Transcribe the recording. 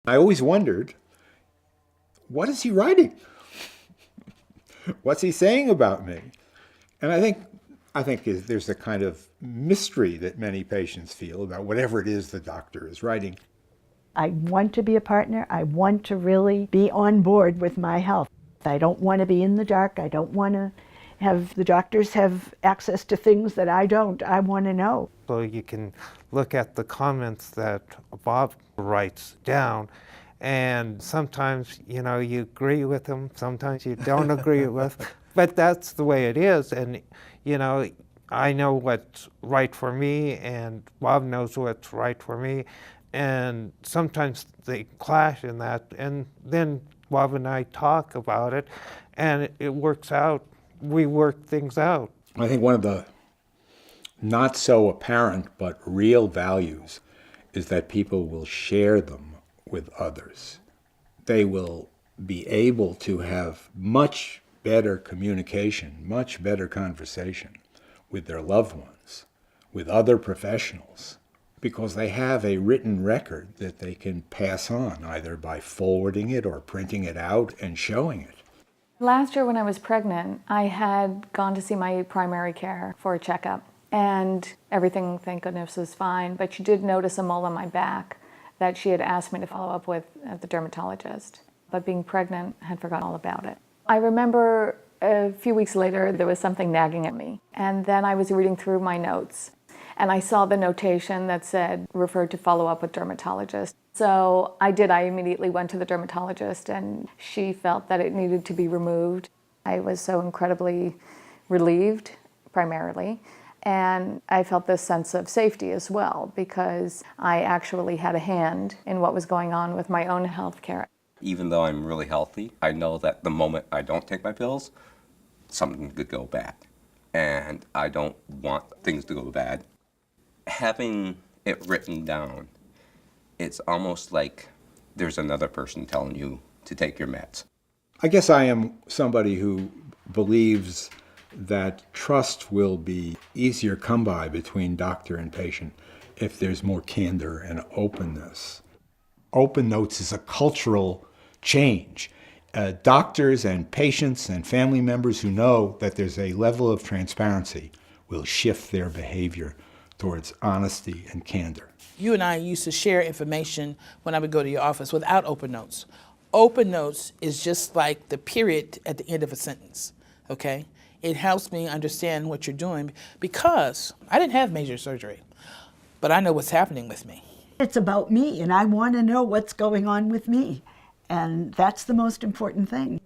I always wondered, what is he writing? What's he saying about me? And I think there's a kind of mystery that many patients feel about whatever it is the doctor is writing. I want to be a partner. I want to really be on board with my health. I don't want to be in the dark. I don't want to have the doctors have access to things that I don't. I want to know. So you can look at the comments that Bob writes down, and sometimes, you agree with them, sometimes you don't agree with, but that's the way it is. And, I know what's right for me, and Bob knows what's right for me, and sometimes they clash in that, and then Bob and I talk about it, and it works out. We work things out. I think one of the not so apparent but real values is that people will share them with others. They will be able to have much better communication, much better conversation with their loved ones, with other professionals, because they have a written record that they can pass on, either by forwarding it or printing it out and showing it. Last year when I was pregnant, I had gone to see my primary care for a checkup, and everything, thank goodness, was fine, but she did notice a mole on my back that she had asked me to follow up with at the dermatologist. But being pregnant, I had forgotten all about it. I remember a few weeks later, there was something nagging at me, and then I was reading through my notes, and I saw the notation that said, referred to follow up with dermatologist. So I immediately went to the dermatologist, and she felt that it needed to be removed. I was so incredibly relieved, primarily, and I felt this sense of safety as well, because I actually had a hand in what was going on with my own health care. Even though I'm really healthy, I know that the moment I don't take my pills, something could go bad. And I don't want things to go bad. Having it written down, it's almost like there's another person telling you to take your meds. I guess I am somebody who believes that trust will be easier come by between doctor and patient if there's more candor and openness. OpenNotes is a cultural change. Doctors and patients and family members who know that there's a level of transparency will shift their behavior towards honesty and candor. You and I used to share information when I would go to your office without OpenNotes. OpenNotes is just like the period at the end of a sentence, okay? It helps me understand what you're doing because I didn't have major surgery, but I know what's happening with me. It's about me, and I want to know what's going on with me. And that's the most important thing.